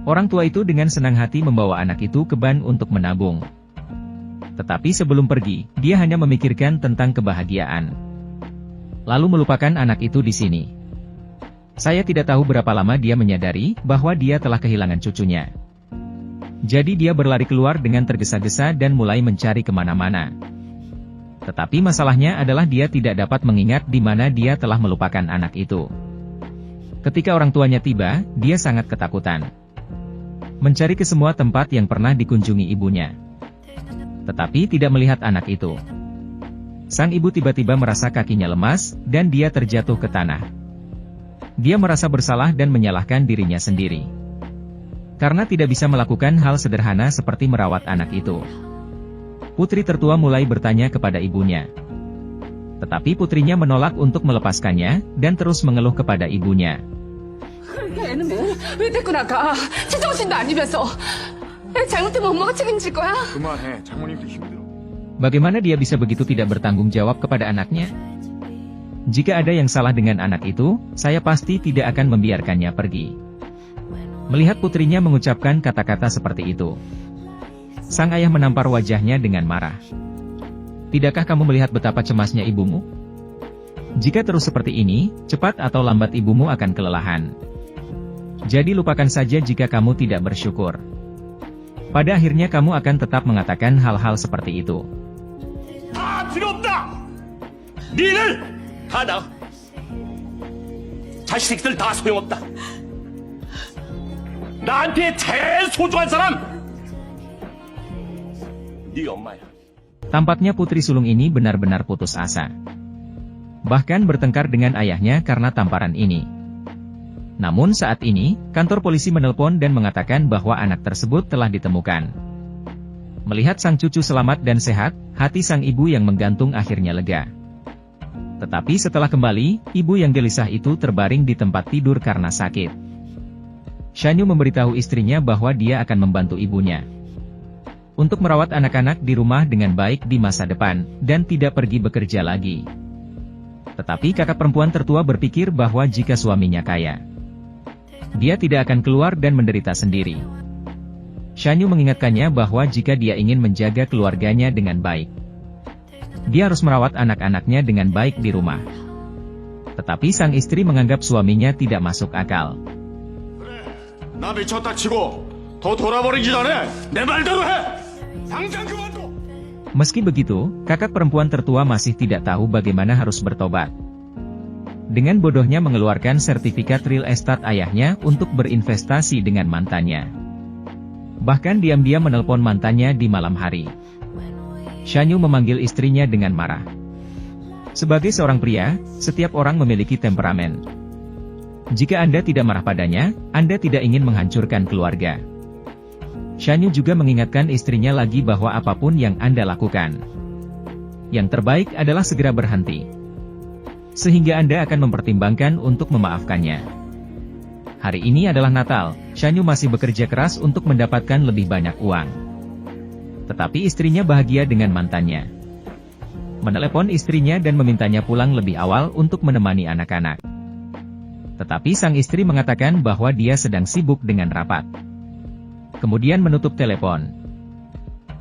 Orang tua itu dengan senang hati membawa anak itu ke bank untuk menabung. Tetapi sebelum pergi, dia hanya memikirkan tentang kebahagiaan. Lalu melupakan anak itu di sini. Saya tidak tahu berapa lama dia menyadari bahwa dia telah kehilangan cucunya. Jadi dia berlari keluar dengan tergesa-gesa dan mulai mencari kemana-mana. Tetapi masalahnya adalah dia tidak dapat mengingat di mana dia telah melupakan anak itu. Ketika orang tuanya tiba, dia sangat ketakutan. Mencari ke semua tempat yang pernah dikunjungi ibunya. Tetapi tidak melihat anak itu. Sang ibu tiba-tiba merasa kakinya lemas, dan dia terjatuh ke tanah. Dia merasa bersalah dan menyalahkan dirinya sendiri. Karena tidak bisa melakukan hal sederhana seperti merawat anak itu. Putri tertua mulai bertanya kepada ibunya. Tetapi putrinya menolak untuk melepaskannya, dan terus mengeluh kepada ibunya. 애는 왜 데리고 나가? 제정신도 아니면서. 애 잘못되면 엄마가 책임질 거야? 그만해. 장모님도 힘들어. Bagaimana dia bisa begitu tidak bertanggung jawab kepada anaknya? Jika ada yang salah dengan anak itu, saya pasti tidak akan membiarkannya pergi. Melihat putrinya mengucapkan kata-kata seperti itu, sang ayah menampar wajahnya dengan marah. Tidakkah kamu melihat betapa cemasnya ibumu? Jika terus seperti ini, cepat atau lambat ibumu akan kelelahan. Jadi lupakan saja jika kamu tidak bersyukur. Pada akhirnya kamu akan tetap mengatakan hal-hal seperti itu. 다 필요 없다. 니들 다 나가. 자식 새끼들 다 소용없다. 나한테 제일 소중한 사람 네 엄마야. Tampaknya putri sulung ini benar-benar putus asa. Bahkan bertengkar dengan ayahnya karena tamparan ini. Namun saat ini, kantor polisi menelpon dan mengatakan bahwa anak tersebut telah ditemukan. Melihat sang cucu selamat dan sehat, hati sang ibu yang menggantung akhirnya lega. Tetapi setelah kembali, ibu yang gelisah itu terbaring di tempat tidur karena sakit. Shanyu memberitahu istrinya bahwa dia akan membantu ibunya untuk merawat anak-anak di rumah dengan baik di masa depan, dan tidak pergi bekerja lagi. Tetapi kakak perempuan tertua berpikir bahwa jika suaminya kaya, dia tidak akan keluar dan menderita sendiri. Shanyu mengingatkannya bahwa jika dia ingin menjaga keluarganya dengan baik, dia harus merawat anak-anaknya dengan baik di rumah. Tetapi sang istri menganggap suaminya tidak masuk akal. 나 미쳤다 치고 더 돌아버리기 전에 내 말대로 해. 당장 그만둬. Meski begitu, kakak perempuan tertua masih tidak tahu bagaimana harus bertobat. Dengan bodohnya mengeluarkan sertifikat real estate ayahnya untuk berinvestasi dengan mantannya. Bahkan diam-diam menelpon mantannya di malam hari. Shanyu memanggil istrinya dengan marah. Sebagai seorang pria, setiap orang memiliki temperamen. Jika Anda tidak marah padanya, Anda tidak ingin menghancurkan keluarga. Shanyu juga mengingatkan istrinya lagi bahwa apapun yang Anda lakukan, yang terbaik adalah segera berhenti. Sehingga Anda akan mempertimbangkan untuk memaafkannya. Hari ini adalah Natal, Shanyu masih bekerja keras untuk mendapatkan lebih banyak uang. Tetapi istrinya bahagia dengan mantannya. Menelepon istrinya dan memintanya pulang lebih awal untuk menemani anak-anak. Tetapi sang istri mengatakan bahwa dia sedang sibuk dengan rapat. Kemudian menutup telepon.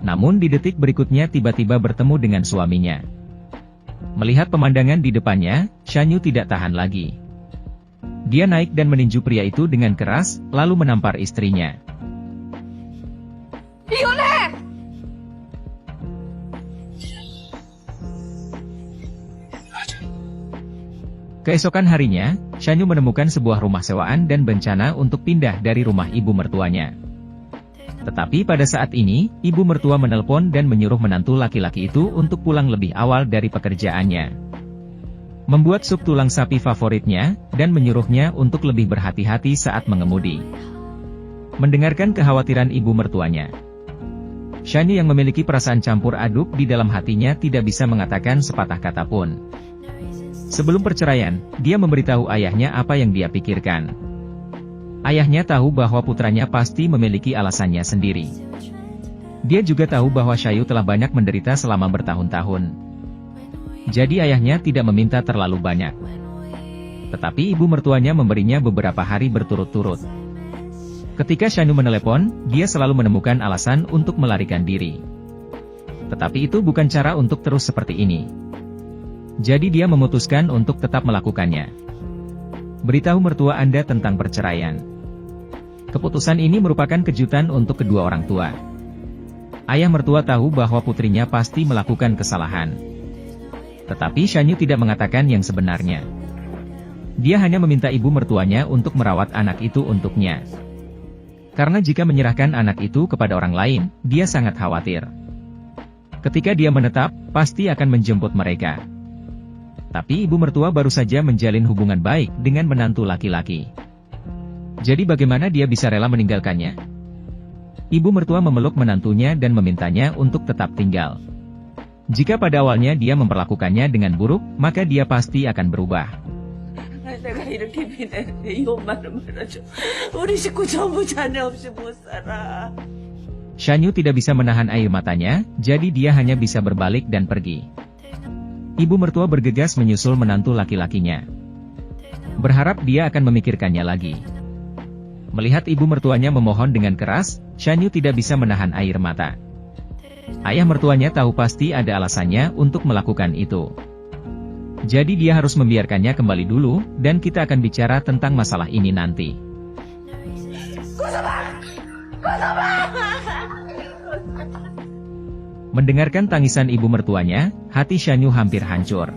Namun di detik berikutnya tiba-tiba bertemu dengan suaminya. Melihat pemandangan di depannya, Shanyu tidak tahan lagi. Dia naik dan meninju pria itu dengan keras, lalu menampar istrinya. 이혼해! Keesokan harinya, Shanyu menemukan sebuah rumah sewaan dan berencana untuk pindah dari rumah ibu mertuanya. Tetapi pada saat ini, ibu mertua menelpon dan menyuruh menantu laki-laki itu untuk pulang lebih awal dari pekerjaannya. Membuat sup tulang sapi favoritnya, dan menyuruhnya untuk lebih berhati-hati saat mengemudi. Mendengarkan kekhawatiran ibu mertuanya, Shanyu yang memiliki perasaan campur aduk di dalam hatinya tidak bisa mengatakan sepatah kata pun. Sebelum perceraian, dia memberitahu ayahnya apa yang dia pikirkan. Ayahnya tahu bahwa putranya pasti memiliki alasannya sendiri. Dia juga tahu bahwa Shanyu telah banyak menderita selama bertahun-tahun. Jadi ayahnya tidak meminta terlalu banyak. Tetapi ibu mertuanya memberinya beberapa hari berturut-turut. Ketika Shanyu menelepon, dia selalu menemukan alasan untuk melarikan diri. Tetapi itu bukan cara untuk terus seperti ini. Jadi dia memutuskan untuk tetap melakukannya. Beritahu mertua Anda tentang perceraian. Keputusan ini merupakan kejutan untuk kedua orang tua. Ayah mertua tahu bahwa putrinya pasti melakukan kesalahan. Tetapi Shanyu tidak mengatakan yang sebenarnya. Dia hanya meminta ibu mertuanya untuk merawat anak itu untuknya. Karena jika menyerahkan anak itu kepada orang lain, dia sangat khawatir. Ketika dia menetap, pasti akan menjemput mereka. Tapi ibu mertua baru saja menjalin hubungan baik dengan menantu laki-laki. Jadi bagaimana dia bisa rela meninggalkannya? Ibu mertua memeluk menantunya dan memintanya untuk tetap tinggal. Jika pada awalnya dia memperlakukannya dengan buruk, maka dia pasti akan berubah. 내가 이렇게 미안해. 이 엄마를 말아줘. 우리 식구 전부 자네 없이 못 살아. Shanyu tidak bisa menahan air matanya, jadi dia hanya bisa berbalik dan pergi. Ibu mertua bergegas menyusul menantu laki-lakinya. Berharap dia akan memikirkannya lagi. Melihat ibu mertuanya memohon dengan keras, Shanyu tidak bisa menahan air mata. Ayah mertuanya tahu pasti ada alasannya untuk melakukan itu. Jadi dia harus membiarkannya kembali dulu, dan kita akan bicara tentang masalah ini nanti. Mendengarkan tangisan ibu mertuanya, hati Shanyu hampir hancur.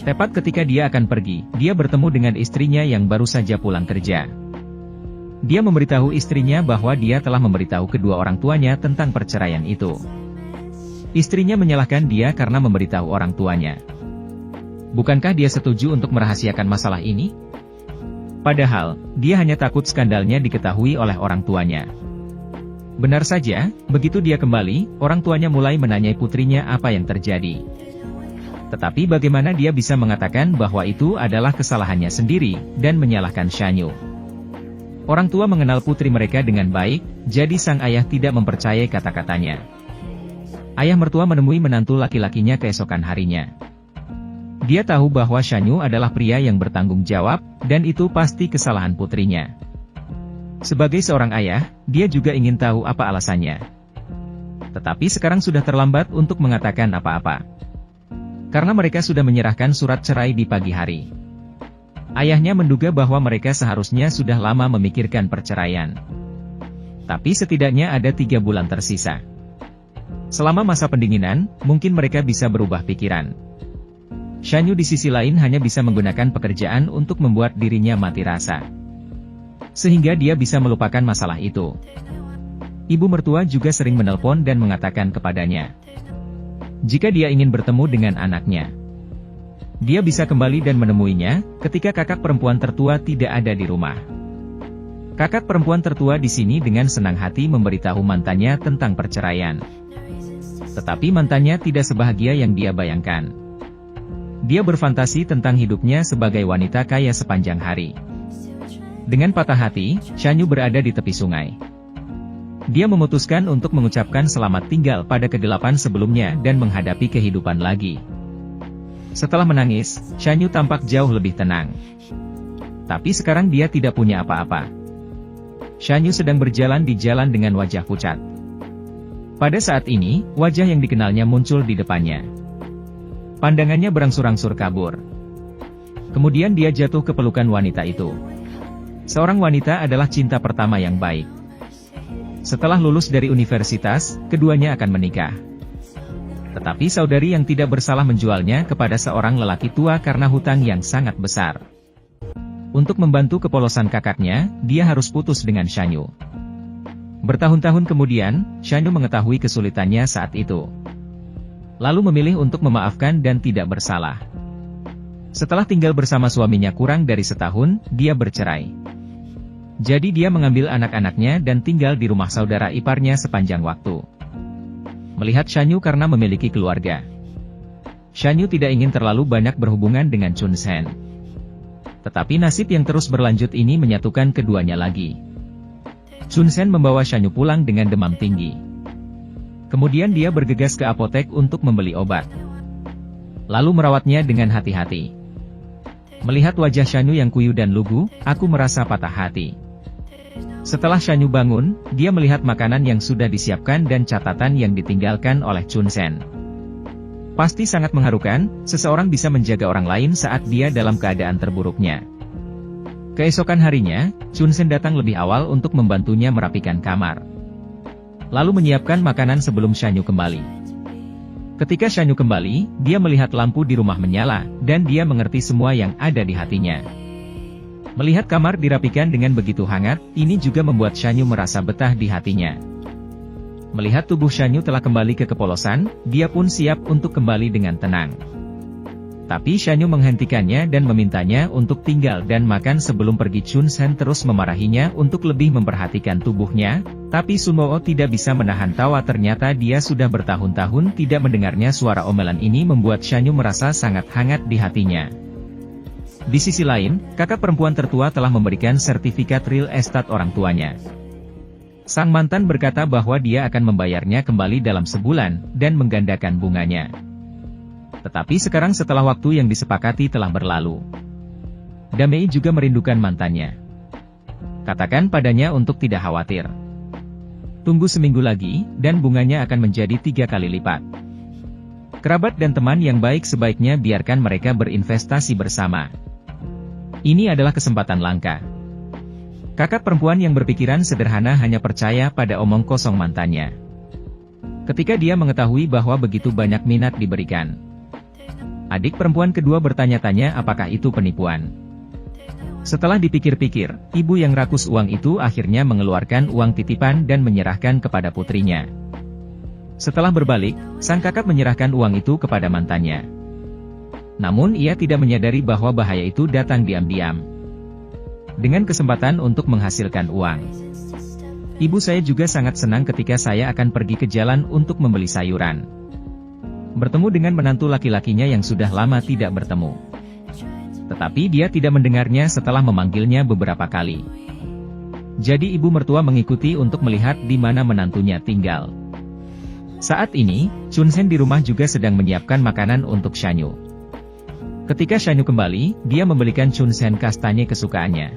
Tepat ketika dia akan pergi, dia bertemu dengan istrinya yang baru saja pulang kerja. Dia memberitahu istrinya bahwa dia telah memberitahu kedua orang tuanya tentang perceraian itu. Istrinya menyalahkan dia karena memberitahu orang tuanya. Bukankah dia setuju untuk merahasiakan masalah ini? Padahal, dia hanya takut skandalnya diketahui oleh orang tuanya. Benar saja, begitu dia kembali, orang tuanya mulai menanyai putrinya apa yang terjadi. Tetapi bagaimana dia bisa mengatakan bahwa itu adalah kesalahannya sendiri, dan menyalahkan Shanyu? Orang tua mengenal putri mereka dengan baik, jadi sang ayah tidak mempercayai kata-katanya. Ayah mertua menemui menantu laki-lakinya keesokan harinya. Dia tahu bahwa Shanyu adalah pria yang bertanggung jawab, dan itu pasti kesalahan putrinya. Sebagai seorang ayah, dia juga ingin tahu apa alasannya. Tetapi sekarang sudah terlambat untuk mengatakan apa-apa. Karena mereka sudah menyerahkan surat cerai di pagi hari. Ayahnya menduga bahwa mereka seharusnya sudah lama memikirkan perceraian. Tapi setidaknya ada 3 bulan tersisa. Selama masa pendinginan, mungkin mereka bisa berubah pikiran. Shanyu di sisi lain hanya bisa menggunakan pekerjaan untuk membuat dirinya mati rasa. Sehingga dia bisa melupakan masalah itu. Ibu mertua juga sering menelpon dan mengatakan kepadanya. Jika dia ingin bertemu dengan anaknya, dia bisa kembali dan menemuinya, ketika kakak perempuan tertua tidak ada di rumah. Kakak perempuan tertua di sini dengan senang hati memberitahu mantannya tentang perceraian. Tetapi mantannya tidak sebahagia yang dia bayangkan. Dia berfantasi tentang hidupnya sebagai wanita kaya sepanjang hari. Dengan patah hati, Shanyu berada di tepi sungai. Dia memutuskan untuk mengucapkan selamat tinggal pada kegelapan sebelumnya dan menghadapi kehidupan lagi. Setelah menangis, Shanyu tampak jauh lebih tenang. Tapi sekarang dia tidak punya apa-apa. Shanyu sedang berjalan di jalan dengan wajah pucat. Pada saat ini, wajah yang dikenalnya muncul di depannya. Pandangannya berangsur-angsur kabur. Kemudian dia jatuh ke pelukan wanita itu. Seorang wanita adalah cinta pertama yang baik. Setelah lulus dari universitas, keduanya akan menikah. Tetapi saudari yang tidak bersalah menjualnya kepada seorang lelaki tua karena hutang yang sangat besar. Untuk membantu kepolosan kakaknya, dia harus putus dengan Shanyu. Bertahun-tahun kemudian, Shanyu mengetahui kesulitannya saat itu. Lalu memilih untuk memaafkan dan tidak bersalah. Setelah tinggal bersama suaminya kurang dari setahun, dia bercerai. Jadi dia mengambil anak-anaknya dan tinggal di rumah saudara iparnya sepanjang waktu. Melihat Shanyu karena memiliki keluarga. Shanyu tidak ingin terlalu banyak berhubungan dengan Chun Sen. Tetapi nasib yang terus berlanjut ini menyatukan keduanya lagi. Chun Sen membawa Shanyu pulang dengan demam tinggi. Kemudian dia bergegas ke apotek untuk membeli obat. Lalu merawatnya dengan hati-hati. Melihat wajah Shanyu yang kuyu dan lugu, aku merasa patah hati. Setelah Shanyu bangun, dia melihat makanan yang sudah disiapkan dan catatan yang ditinggalkan oleh Chun Sen. Pasti sangat mengharukan, seseorang bisa menjaga orang lain saat dia dalam keadaan terburuknya. Keesokan harinya, Chun Sen datang lebih awal untuk membantunya merapikan kamar. Lalu menyiapkan makanan sebelum Shanyu kembali. Ketika Shanyu kembali, dia melihat lampu di rumah menyala, dan dia mengerti semua yang ada di hatinya. Melihat kamar dirapikan dengan begitu hangat, ini juga membuat Shanyu merasa betah di hatinya. Melihat tubuh Shanyu telah kembali ke kepolosan, dia pun siap untuk kembali dengan tenang. Tapi Shanyu menghentikannya dan memintanya untuk tinggal dan makan sebelum pergi. Chun Sen terus memarahinya untuk lebih memperhatikan tubuhnya, tapi Sun Mo tidak bisa menahan tawa. Ternyata dia sudah bertahun-tahun tidak mendengarnya. Suara omelan ini membuat Shanyu merasa sangat hangat di hatinya. Di sisi lain, kakak perempuan tertua telah memberikan sertifikat real estate orang tuanya. Sang mantan berkata bahwa dia akan membayarnya kembali dalam sebulan, dan menggandakan bunganya. Tetapi sekarang setelah waktu yang disepakati telah berlalu, Damei juga merindukan mantannya. Katakan padanya untuk tidak khawatir. Tunggu seminggu lagi, dan bunganya akan menjadi 3 kali lipat. Kerabat dan teman yang baik sebaiknya biarkan mereka berinvestasi bersama. Ini adalah kesempatan langka. Kakak perempuan yang berpikiran sederhana hanya percaya pada omong kosong mantannya. Ketika dia mengetahui bahwa begitu banyak minat diberikan, adik perempuan kedua bertanya-tanya apakah itu penipuan. Setelah dipikir-pikir, ibu yang rakus uang itu akhirnya mengeluarkan uang titipan dan menyerahkan kepada putrinya. Setelah berbalik, sang kakak menyerahkan uang itu kepada mantannya. Namun ia tidak menyadari bahwa bahaya itu datang diam-diam. Dengan kesempatan untuk menghasilkan uang. Ibu saya juga sangat senang ketika saya akan pergi ke jalan untuk membeli sayuran. Bertemu dengan menantu laki-lakinya yang sudah lama tidak bertemu. Tetapi dia tidak mendengarnya setelah memanggilnya beberapa kali. Jadi ibu mertua mengikuti untuk melihat di mana menantunya tinggal. Saat ini, Chun Sen di rumah juga sedang menyiapkan makanan untuk Shanyu. Ketika Shanyu kembali, dia membelikan Chun Sen kastanye kesukaannya.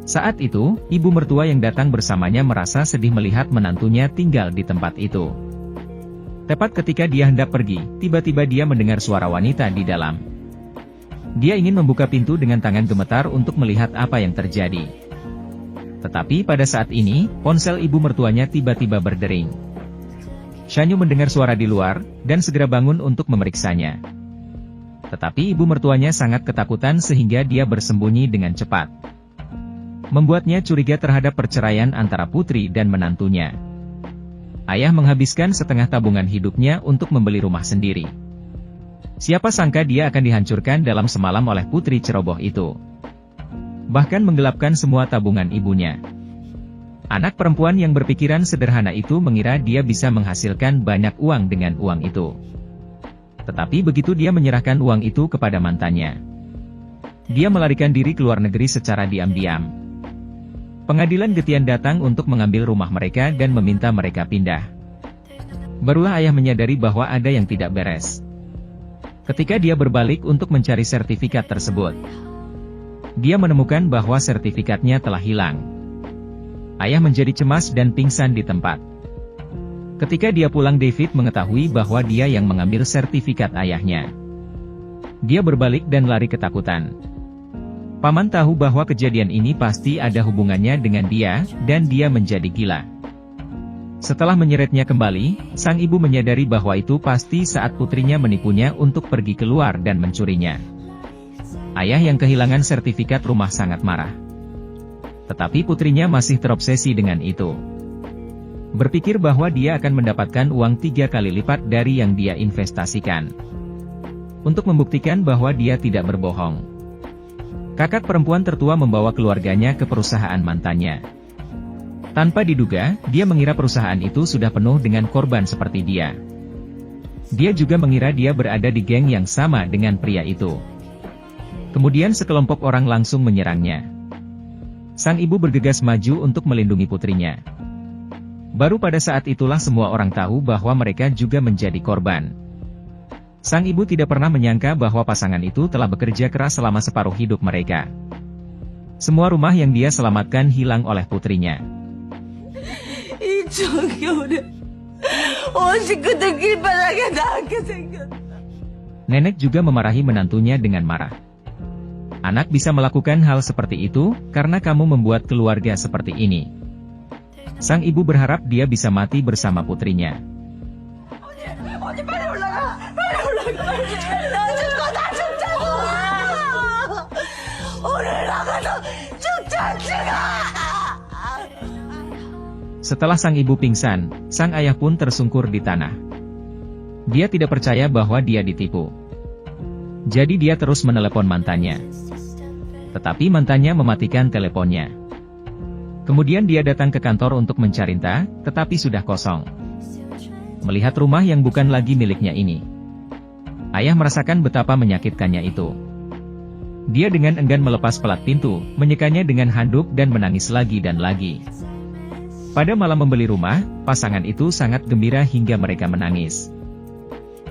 Saat itu, ibu mertua yang datang bersamanya merasa sedih melihat menantunya tinggal di tempat itu. Tepat ketika dia hendak pergi, tiba-tiba dia mendengar suara wanita di dalam. Dia ingin membuka pintu dengan tangan gemetar untuk melihat apa yang terjadi. Tetapi pada saat ini, ponsel ibu mertuanya tiba-tiba berdering. Shanyu mendengar suara di luar, dan segera bangun untuk memeriksanya. Tetapi ibu mertuanya sangat ketakutan sehingga dia bersembunyi dengan cepat. Membuatnya curiga terhadap perceraian antara putri dan menantunya. Ayah menghabiskan setengah tabungan hidupnya untuk membeli rumah sendiri. Siapa sangka dia akan dihancurkan dalam semalam oleh putri ceroboh itu. Bahkan menggelapkan semua tabungan ibunya. Anak perempuan yang berpikiran sederhana itu mengira dia bisa menghasilkan banyak uang dengan uang itu. Tetapi begitu dia menyerahkan uang itu kepada mantannya, dia melarikan diri ke luar negeri secara diam-diam. Pengadilan Getian datang untuk mengambil rumah mereka dan meminta mereka pindah. Barulah ayah menyadari bahwa ada yang tidak beres. Ketika dia berbalik untuk mencari sertifikat tersebut, dia menemukan bahwa sertifikatnya telah hilang. Ayah menjadi cemas dan pingsan di tempat. Ketika dia pulang, David mengetahui bahwa dia yang mengambil sertifikat ayahnya. Dia berbalik dan lari ketakutan. Paman tahu bahwa kejadian ini pasti ada hubungannya dengan dia, dan dia menjadi gila. Setelah menyeretnya kembali, sang ibu menyadari bahwa itu pasti saat putrinya menipunya untuk pergi keluar dan mencurinya. Ayah yang kehilangan sertifikat rumah sangat marah. Tetapi putrinya masih terobsesi dengan itu. Berpikir bahwa dia akan mendapatkan uang 3 kali lipat dari yang dia investasikan. Untuk membuktikan bahwa dia tidak berbohong, kakak perempuan tertua membawa keluarganya ke perusahaan mantannya. Tanpa diduga, dia mengira perusahaan itu sudah penuh dengan korban seperti dia. Dia juga mengira dia berada di geng yang sama dengan pria itu. Kemudian sekelompok orang langsung menyerangnya. Sang ibu bergegas maju untuk melindungi putrinya. Baru pada saat itulah semua orang tahu bahwa mereka juga menjadi korban. Sang ibu tidak pernah menyangka bahwa pasangan itu telah bekerja keras selama separuh hidup mereka. Semua rumah yang dia selamatkan hilang oleh putrinya. 이 정겨울에 온 식구들 길바닥에 닿게 생겼다. Nenek juga memarahi menantunya dengan marah. Anak bisa melakukan hal seperti itu, karena kamu membuat keluarga seperti ini. Sang ibu berharap dia bisa mati bersama putrinya. 언니 빨리 올라가. 빨리 올라가. 나 죽고 다 죽자고. 오늘 나가서 죽자 죽어. Setelah sang ibu pingsan, sang ayah pun tersungkur di tanah. Dia tidak percaya bahwa dia ditipu. Jadi dia terus menelepon mantannya. Tetapi mantannya mematikan teleponnya. Kemudian dia datang ke kantor untuk mencari Nta, tetapi sudah kosong. Melihat rumah yang bukan lagi miliknya ini, ayah merasakan betapa menyakitkannya itu. Dia dengan enggan melepas pelat pintu, menyekanya dengan handuk dan menangis lagi dan lagi. Pada malam membeli rumah, pasangan itu sangat gembira hingga mereka menangis.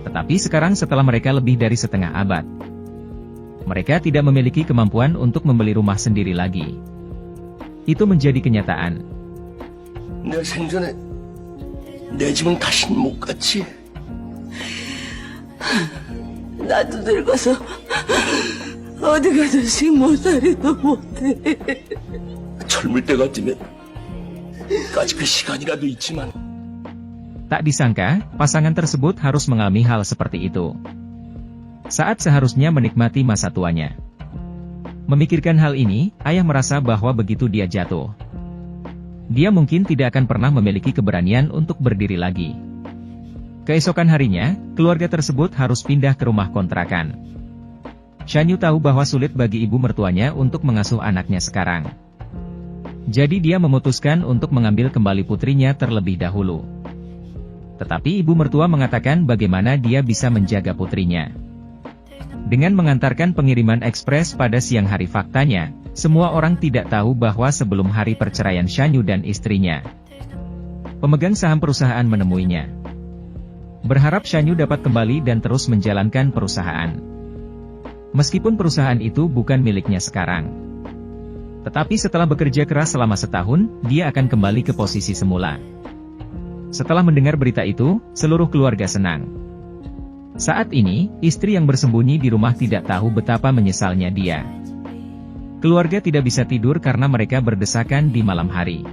Tetapi sekarang setelah mereka lebih dari setengah abad, mereka tidak memiliki kemampuan untuk membeli rumah sendiri lagi. Itu menjadi kenyataan. 내 생전에 내 집은 다신 못 갔지. 나도 늙어서 어디 가서 식모살이도 못해. 젊을 때 같으면 아직 그 시간이라도 있지만 Tak disangka, pasangan tersebut harus mengalami hal seperti itu. Saat seharusnya menikmati masa tuanya. Memikirkan hal ini, ayah merasa bahwa begitu dia jatuh, dia mungkin tidak akan pernah memiliki keberanian untuk berdiri lagi. Keesokan harinya, keluarga tersebut harus pindah ke rumah kontrakan. Shanyu tahu bahwa sulit bagi ibu mertuanya untuk mengasuh anaknya sekarang. Jadi dia memutuskan untuk mengambil kembali putrinya terlebih dahulu. Tetapi ibu mertua mengatakan bagaimana dia bisa menjaga putrinya. Dengan mengantarkan pengiriman ekspres pada siang hari. Faktanya, semua orang tidak tahu bahwa sebelum hari perceraian Shanyu dan istrinya, pemegang saham perusahaan menemuinya. Berharap Shanyu dapat kembali dan terus menjalankan perusahaan. Meskipun perusahaan itu bukan miliknya sekarang. Tetapi setelah bekerja keras selama setahun, dia akan kembali ke posisi semula. Setelah mendengar berita itu, seluruh keluarga senang. Saat ini, istri yang bersembunyi di rumah tidak tahu betapa menyesalnya dia. Keluarga tidak bisa tidur karena mereka berdesakan di malam hari.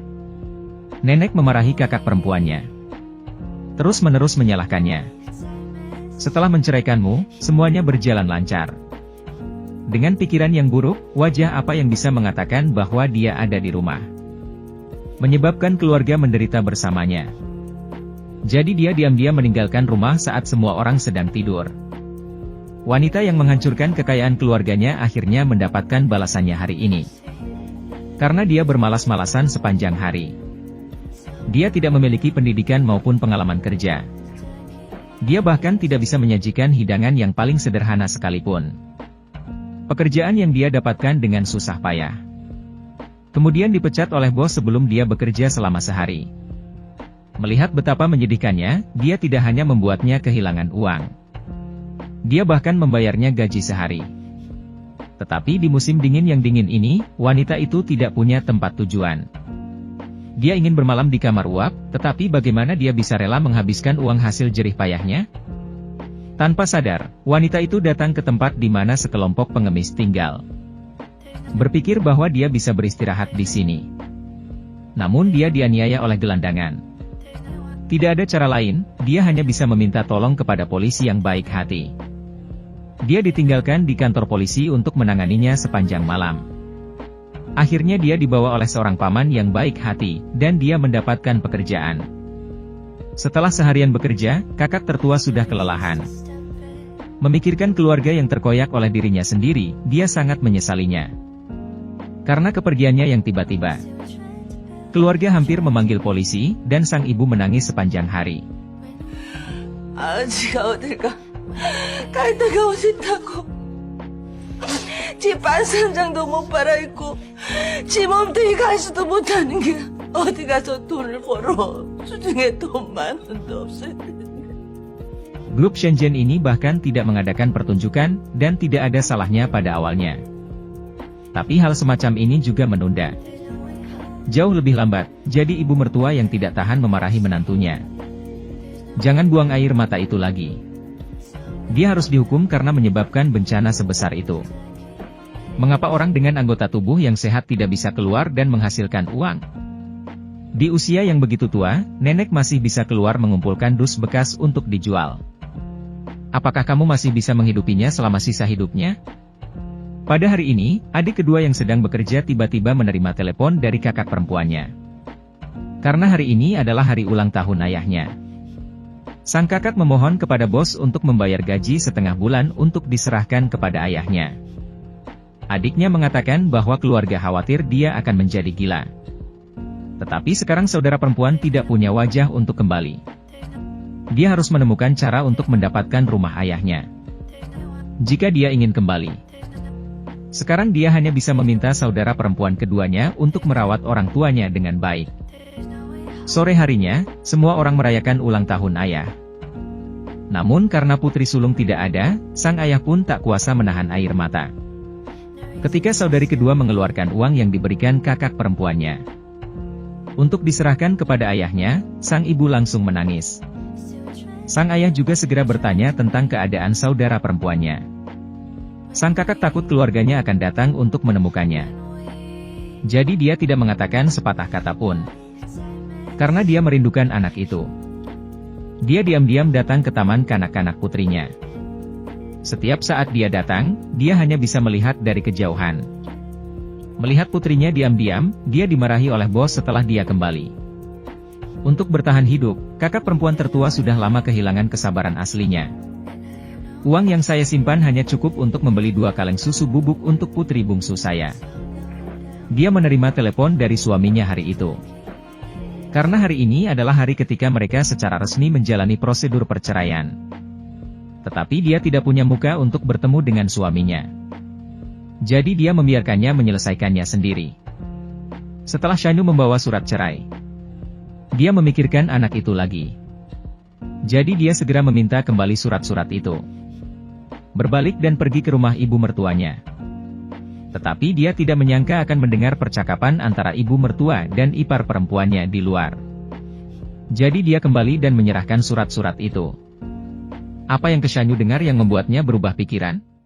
Nenek memarahi kakak perempuannya. Terus-menerus menyalahkannya. Setelah menceraikanmu, semuanya berjalan lancar. Dengan pikiran yang buruk, wajah apa yang bisa mengatakan bahwa dia ada di rumah. Menyebabkan keluarga menderita bersamanya. Jadi dia diam-diam meninggalkan rumah saat semua orang sedang tidur. Wanita yang menghancurkan kekayaan keluarganya akhirnya mendapatkan balasannya hari ini. Karena dia bermalas-malasan sepanjang hari. Dia tidak memiliki pendidikan maupun pengalaman kerja. Dia bahkan tidak bisa menyajikan hidangan yang paling sederhana sekalipun. Pekerjaan yang dia dapatkan dengan susah payah. Kemudian dipecat oleh bos sebelum dia bekerja selama sehari. Melihat betapa menyedihkannya, dia tidak hanya membuatnya kehilangan uang. Dia bahkan membayarnya gaji sehari. Tetapi di musim dingin yang dingin ini, wanita itu tidak punya tempat tujuan. Dia ingin bermalam di kamar uap, tetapi bagaimana dia bisa rela menghabiskan uang hasil jerih payahnya? Tanpa sadar, wanita itu datang ke tempat di mana sekelompok pengemis tinggal. Berpikir bahwa dia bisa beristirahat di sini. Namun dia dianiaya oleh gelandangan. Tidak ada cara lain, dia hanya bisa meminta tolong kepada polisi yang baik hati. Dia ditinggalkan di kantor polisi untuk menanganinya sepanjang malam. Akhirnya dia dibawa oleh seorang paman yang baik hati, dan dia mendapatkan pekerjaan. Setelah seharian bekerja, kakak tertua sudah kelelahan. Memikirkan keluarga yang terkoyak oleh dirinya sendiri, dia sangat menyesalinya. Karena kepergiannya yang tiba-tiba. Keluarga hampir memanggil polisi, dan sang ibu menangis sepanjang hari. 아버지가 어딜 가? 갈 데가 어딨다고. 집 반상장도 못 빨아입고 지 몸뚱이 갈 수도 못하는 게 어디 가서 돈을 벌어. 주중에 돈 10,000원도 없을 텐데. Grup Shenzhen ini bahkan tidak mengadakan pertunjukan, dan tidak ada salahnya pada awalnya. Tapi hal semacam ini juga menunda. Jauh lebih lambat, jadi ibu mertua yang tidak tahan memarahi menantunya. Jangan buang air mata itu lagi. Dia harus dihukum karena menyebabkan bencana sebesar itu. Mengapa orang dengan anggota tubuh yang sehat tidak bisa keluar dan menghasilkan uang? Di usia yang begitu tua, nenek masih bisa keluar mengumpulkan dus bekas untuk dijual. Apakah kamu masih bisa menghidupinya selama sisa hidupnya? Pada hari ini, adik kedua yang sedang bekerja tiba-tiba menerima telepon dari kakak perempuannya. Karena hari ini adalah hari ulang tahun ayahnya. Sang kakak memohon kepada bos untuk membayar gaji setengah bulan untuk diserahkan kepada ayahnya. Adiknya mengatakan bahwa keluarga khawatir dia akan menjadi gila. Tetapi sekarang saudara perempuan tidak punya wajah untuk kembali. Dia harus menemukan cara untuk mendapatkan rumah ayahnya. Jika dia ingin kembali. Sekarang dia hanya bisa meminta saudara perempuan keduanya untuk merawat orang tuanya dengan baik. Sore harinya, semua orang merayakan ulang tahun ayah. Namun karena putri sulung tidak ada, sang ayah pun tak kuasa menahan air mata. Ketika saudari kedua mengeluarkan uang yang diberikan kakak perempuannya untuk diserahkan kepada ayahnya, sang ibu langsung menangis. Sang ayah juga segera bertanya tentang keadaan saudara perempuannya. Sang kakak takut keluarganya akan datang untuk menemukannya. Jadi dia tidak mengatakan sepatah kata pun. Karena dia merindukan anak itu. Dia diam-diam datang ke taman kanak-kanak putrinya. Setiap saat dia datang, dia hanya bisa melihat dari kejauhan. Melihat putrinya diam-diam, dia dimarahi oleh bos setelah dia kembali. Untuk bertahan hidup, kakak perempuan tertua sudah lama kehilangan kesabaran aslinya. Uang yang saya simpan hanya cukup untuk membeli 2 kaleng susu bubuk untuk putri bungsu saya. Dia menerima telepon dari suaminya hari itu. Karena hari ini adalah hari ketika mereka secara resmi menjalani prosedur perceraian. Tetapi dia tidak punya muka untuk bertemu dengan suaminya. Jadi dia membiarkannya menyelesaikannya sendiri. Setelah Shanu membawa surat cerai, dia memikirkan anak itu lagi. Jadi dia segera meminta kembali surat-surat itu. Berbalik dan pergi ke rumah ibu mertuanya. Tetapi dia tidak menyangka akan mendengar percakapan antara ibu mertua dan ipar perempuannya di luar. Jadi dia kembali dan menyerahkan surat-surat itu. Apa yang Shanu dengar yang membuatnya berubah pikiran?